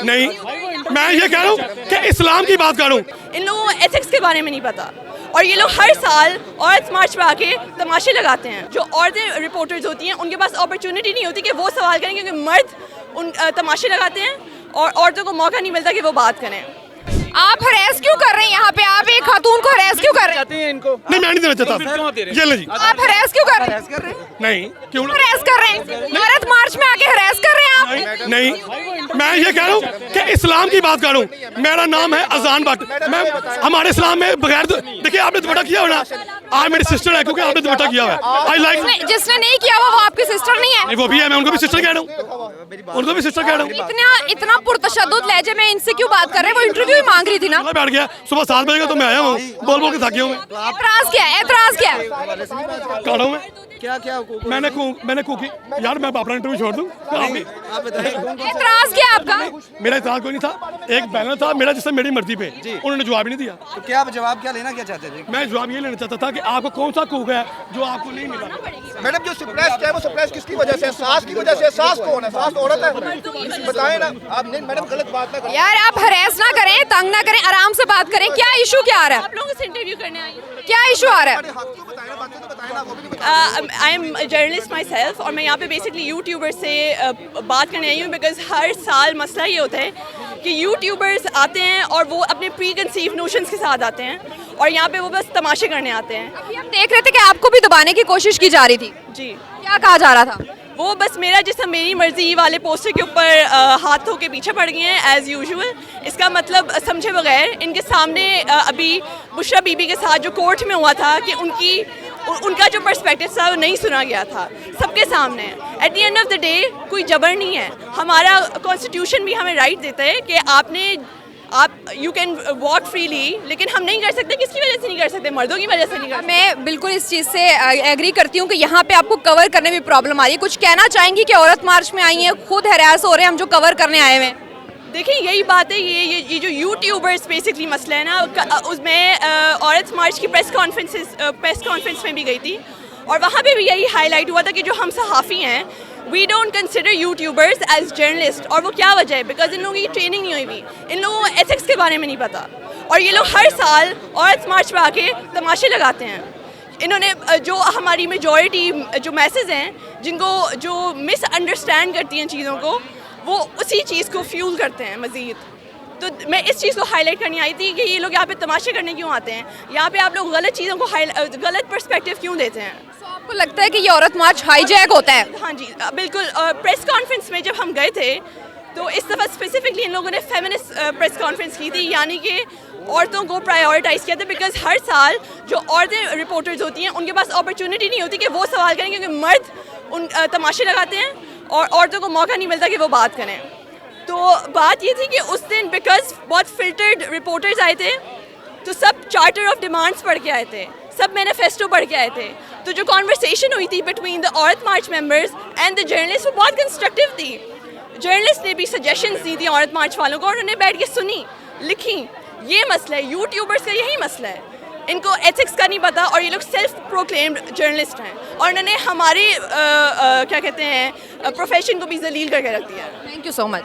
नहीं, मैं ये कह रहा हूँ कि इस्लाम की बात करूँ। इन लोगों को एथिक्स के बारे में नहीं पता और ये लोग हर साल औरत मार्च पे आके तमाशे लगाते हैं। जो औरतें रिपोर्टर्स होती हैं उनके पास अपॉर्चुनिटी नहीं होती कि वो सवाल करें, क्योंकि मर्द उन तमाशे लगाते हैं और औरतों को मौका नहीं मिलता कि वो बात करें। आप हरेस क्यों कर रहे हैं यहाँ पे? आप एक खातून को हरेस क्यों कर रहे हैं? इनको नहीं, मैं नहीं देना चाहता। ये ले जी। आप हरेस क्यों कर रहे हैं? नहीं, क्यों हरेस कर रहे हैं? औरत मार्च में आके हरेस कर रहे हैं आप? नहीं, मैं ये कह रहा हूँ कि इस्लाम की बात करूँ। मेरा नाम है अजान भट्ट। मैं हमारे इस्लाम में बगैर देखिए आपने दुपट्टा किया हो ना, आज मेरी सिस्टर है क्योंकि आपने दुपट्टा किया हुआ है। I like. जिसने नहीं किया वो आपकी सिस्टर नहीं है? वो भी है, मैं उनको भी सिस्टर कह रहा हूँ, उनको भी सिस्टर कह रहा हूँ। इतना पुरतशद्दुद लहजे में इनसे क्यों बात कर रहे हैं? वो इंटरव्यू ही मांग रही थी ना। बैठ गया सुबह 7 बजे का, तो मैं आया हूँ बोल बोल के थक गया हूँ। एतराज क्या है? एतराज क्या है? कर रहा हूँ मैं। क्या मैंने कुकी यार, मैं अपना इंटरव्यू छोड़ दूँ? एतराज क्या है आपका? मेरा इतराज कोई नहीं था, एक बैनर था मेरा जिससे मेरी मर्जी पे, उन्होंने जवाब ही नहीं दिया। तो क्या जवाब क्या लेना क्या चाहते थे? मैं जवाब ये लेना चाहता था कि आपको कौन सा कुक है जो आपको नहीं मिला। मैडम जो सप्रेस है वो सप्रेस किसकी वजह से? सास की वजह से। सास कौन है? सास औरत है, बताएं ना आप। नहीं मैडम गलत बात ना करें यार, आप हरेस ना करें, तंग ना करें, आराम से बात करें। क्या इशू क्या आ रहा है? आप लोगों से इंटरव्यू करने आई हूँ। क्या इशू आ रहा है? I am journalist my self और मैं यहाँ पे बेसिकली यूट्यूबर से बात करने आई हूँ, बिकॉज हर साल मसला ये होता है कि यूट्यूबर्स आते हैं और वो अपने प्री कंसीव नोशंस के साथ आते हैं और यहाँ पे वो बस तमाशे करने आते हैं। अभी हम देख रहे थे कि आपको भी दबाने की कोशिश की जा रही थी। जी, क्या कहा जा रहा था? वो बस मेरा जिसम मेरी मर्जी वाले पोस्टर के ऊपर हाथों के पीछे पड़ गए हैं एज़ यूजुअल। इसका मतलब समझे बगैर इनके सामने अभी बुशरा बीबी के साथ जो कोर्ट में हुआ था कि उनका जो पर्सपेक्टिव था वो नहीं सुना गया था सबके सामने। At the end of the day कोई जबर नहीं है। हमारा कॉन्स्टिट्यूशन भी हमें राइट देता है कि आप यू कैन वॉक फ्रीली, लेकिन हम नहीं कर सकते। किसकी वजह से नहीं कर सकते? मर्दों की वजह से नहीं कर सकते। मैं बिल्कुल इस चीज़ से एग्री करती हूँ कि यहाँ पे आपको कवर करने में प्रॉब्लम आ रही है। कुछ कहना चाहेंगी कि औरत मार्च में आई हैं, खुद हरास हो रहे हैं, हम जो कवर करने आए हुए हैं? देखिए यही बात है, ये जो यूट्यूबर्स बेसिकली मसला है ना, उसमें औरत मार्च की प्रेस कॉन्फ्रेंस में भी गई थी और वहाँ पे भी यही हाईलाइट हुआ था कि जो हम सहाफ़ी हैं we don't consider YouTubers as journalist. और वो क्या वजह है? बिकॉज इन लोगों की ट्रेनिंग नहीं हुई हुई, इन लोगों को एथिक्स के बारे में नहीं पता और ये लोग हर साल औरत मार्च पे आके तमाशे लगाते हैं। इन्होंने जो हमारी मेजॉरिटी जो मैसेज हैं जिनको जो मिसअंडरस्टैंड करती हैं चीज़ों को, वो उसी चीज़ को फ्यूल करते हैं मज़ीद। तो मैं इस चीज़ को हाईलाइट करनी आई थी कि ये लोग यहाँ पे तमाशे करने क्यों आते हैं, यहाँ पे आप लोग गलत चीज़ों को गलत पर्सपेक्टिव क्यों देते हैं। आपको लगता है कि ये औरत मार्च हाईजैक होता है? हाँ जी बिल्कुल। प्रेस कॉन्फ्रेंस में जब हम गए थे तो इस दफ़ा स्पेसिफिकली इन लोगों ने फेमिनिस्ट प्रेस कॉन्फ्रेंस की थी, यानी कि औरतों को प्रायोरिटाइज़ किया था। बिकॉज हर साल जो औरतें रिपोर्टर्स होती हैं उनके पास अपॉर्चुनिटी नहीं होती कि वो सवाल करें, क्योंकि मर्द उन तमाशे लगाते हैं और औरतों को मौका नहीं मिलता कि वो बात करें। तो बात ये थी कि उस दिन बिकॉज बहुत फिल्टर्ड रिपोर्टर्स आए थे, तो सब चार्टर ऑफ डिमांड्स पढ़ के आए थे, सब मैनिफेस्टो पढ़ के आए थे। तो जो कॉन्वर्सेशन हुई थी बिटवीन द औरत मार्च मेंबर्स एंड द जर्नलिस्ट वो बहुत कंस्ट्रक्टिव थी। जर्नलिस्ट ने भी सजेशंस दी थी औरत मार्च वालों को और उन्होंने बैठ के सुनी, लिखी। ये मसला है, यूट्यूबर्स का यही मसला है, इनको एथिक्स का नहीं पता और ये लोग सेल्फ प्रोक्लेम्ड जर्नलिस्ट हैं और उन्होंने हमारे क्या कहते हैं प्रोफेशन को भी जलील करके रख दिया है। Thank you so much.